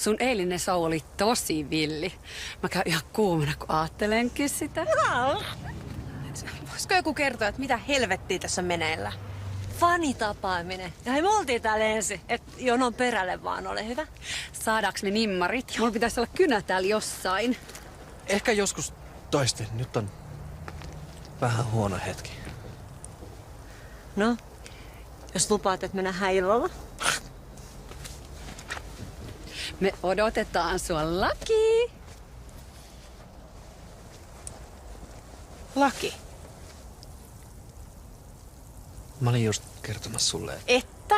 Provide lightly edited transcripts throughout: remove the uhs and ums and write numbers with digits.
Sun eilinen show oli tosi villi. Mä käyn ihan kuumana, kun aattelenkin sitä. Voisiko joku kertoa, että mitä helvettiä tässä on meneillä? Fanitapaaminen. Ja hei, me oltiin täällä ensin, että jonon perälle vaan, ole hyvä. Saadaanko me nimmarit? Mulla pitäisi olla kynä täällä jossain. Ehkä joskus toisten. Nyt on vähän huono hetki. No, jos lupaat, että me nähdään illalla. Me odotetaan sua, Laki. Laki. Mä olin just kertomassa sulle, Että?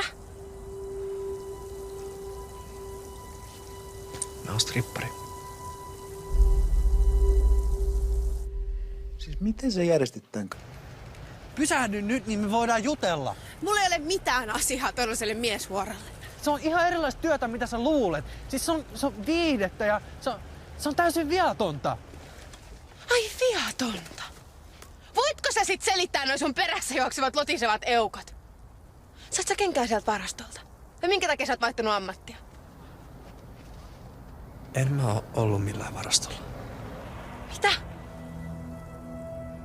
mä oon strippari. Siis miten sä järjestit tän? Pysähdy nyt, niin me voidaan jutella. Mulla ei ole mitään asiaa tollaiselle miesvuorolle. Se on ihan erilaista työtä, mitä sä luulet. Siis se on viihdettä ja se on täysin viatonta. Ai viatonta. Voitko sä sit selittää noin sun perässä juoksevat lotisevat eukot? Saat sä kenkään sieltä varastolta? Ja minkä takia sä oot vaihtanut ammattia? En mä oo ollut millään varastolla. Mitä?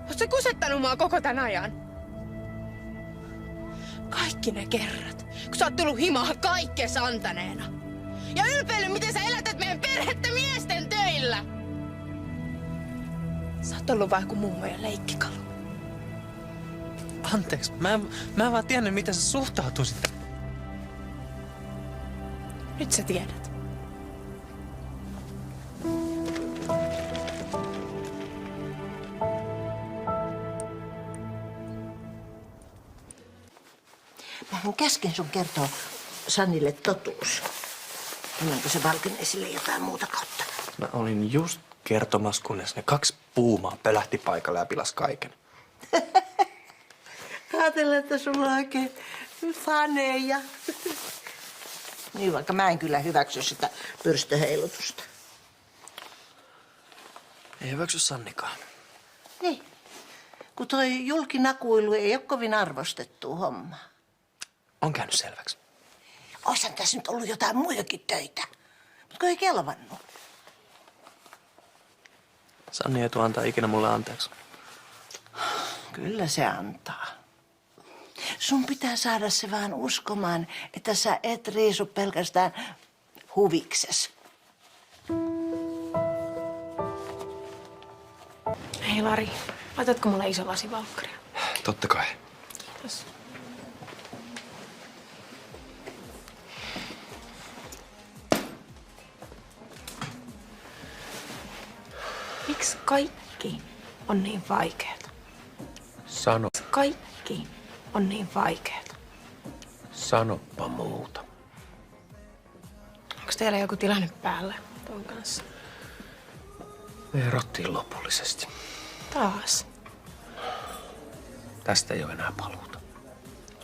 Oot sä kusettanut mua koko tän ajan? Kaikki ne kerrat, kun sä oot tullut himaan kaikkea antaneena. Ja ylpeillyt, miten sä elätät meidän perhettä miesten töillä. Sä oot ollut vaan kuin mummo ja leikkikalu. Anteeksi, mä en vaan tiennyt, miten sä suhtautuisit. Nyt sä tiedät. Mähän käsken sun kertoa Sannille totuus. Ennen kuin se valkenee sille jotain muuta kautta. Mä olin just kertomassa, kunnes ne 2 puumaa pölähti paikalle ja pilas kaiken. Ajattelen, että sulla on oikein faneja. Niin, vaikka mä en kyllä hyväksy sitä pyrstöheilutusta. Ei hyväksy Sannikaan. Niin, kun toi julkinakuilu ei ole kovin arvostettua hommaa. On käynyt selväksi. Oishan tässä nyt ollut jotain muitakin töitä, mutta kun ei kelvannut. Sanni ei tule antaa ikinä mulle anteeksi. Kyllä se antaa. Sun pitää saada se vaan uskomaan, että sä et riisu pelkästään huvikses. Hei Lari, laitatko mulle iso lasi valkkaria? Totta kai. Kiitos. Miksi kaikki on niin vaikeeta? Sano. Kaikki on niin vaikeeta. Sanoppa muuta. Onko teillä joku tilanne päällä ton kanssa? Me erottiin lopullisesti. Taas. Tästä ei ole enää paluuta.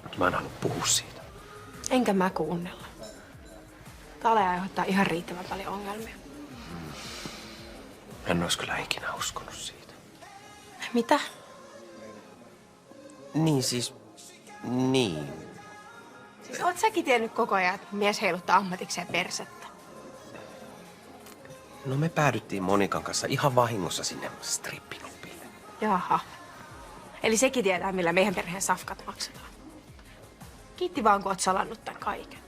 Mutta mä en halua puhua siitä. Enkä mä kuunnella. Tale aiheuttaa ihan riittävän paljon ongelmia. En olisi kyllä ikinä uskonut siitä. Mitä? Niin siis, niin. Siis oot säkin tiennyt koko ajan, että mies heiluttaa ammatikseen persettä? No me päädyttiin Monikan kanssa ihan vahingossa sinne strippiklubiin. Jaha. Eli sekin tietää, millä meidän perheen safkat maksetaan. Kiitti vaan, kun oot salannut tän kaiken.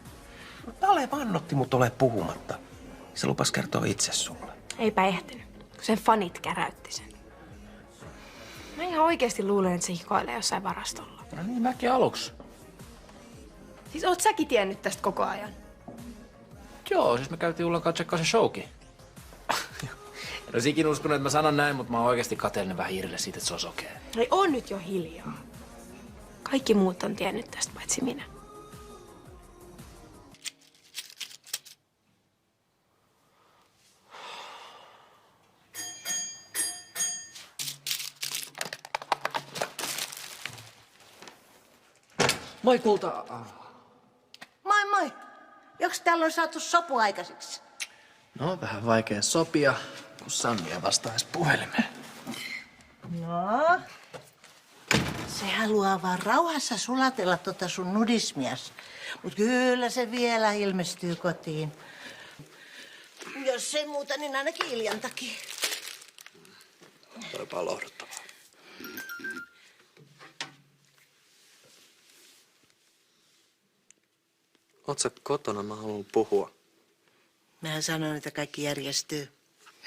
Tale vannotti mut ole puhumatta. Se lupas kertoa itse sulle. Eipä ehtinyt, kun sen fanit käräytti sen. Mä ihan oikeesti luulen, että se hikoilee jossain varastolla. No niin, mäkin aluksi. Siis oot säkin tiennyt tästä koko ajan? Joo, siis me käytiin Ullan kanssa tsekkaa se showkin. En olisi ikinä uskonut, että mä sanon näin, mutta mä oon oikeasti kateellinen vähän Irille siitä, että se on sokea. Ei on nyt jo hiljaa. Kaikki muut on tiennyt tästä, paitsi minä. Moi kulta. Moi moi! Joks täällä on saatu sopu aikaiseksi? No, vähän vaikea sopia, kun Sanni ei vastaisi puhelimeen. No? Se haluaa vaan rauhassa sulatella tota sun nudismias. Mut kyllä se vielä ilmestyy kotiin. Jos ei muuta, niin ainakin Iljan takia. Toipa lohduttavaa. Oot sä kotona? Mä haluan puhua. Mähän sanoin, että kaikki järjestyy.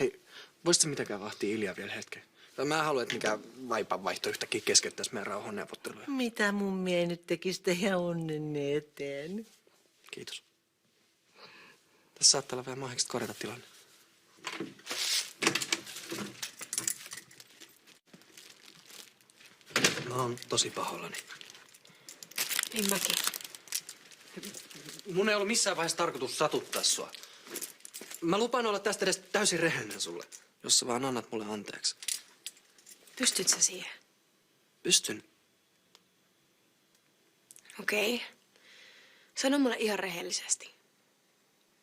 Hei, voisitko mitenkään vahtia Iljaa vielä hetken? Mä haluan, että mikään vaipanvaihto yhtäkkiä keskeyttäisi meidän rauhanneuvotteluja. Mitä mun mie nyt tekisi teidän onnen eteen? Kiitos. Tässä saattaa olla vähän mahdollista korjata tilanne. Mä oon tosi pahoillani. Niin mäkin. Mun ei ollut missään vaiheessa tarkoitus satuttaa sua. Mä lupaan olla tästä edes täysin rehellinen sulle, jos sä vaan annat mulle anteeksi. Pystyt sä siihen? Pystyn. Okei. Sano mulle ihan rehellisesti.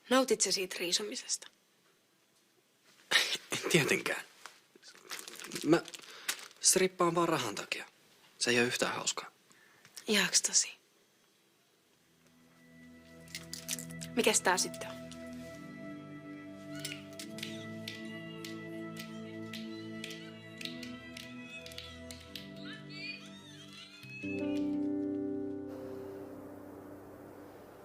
Nautit sä siitä riisumisesta? En tietenkään. Mä strippaan vaan rahan takia. Se ei ole yhtään hauskaa. Ihanko tosi? Mikäs tää sitten on?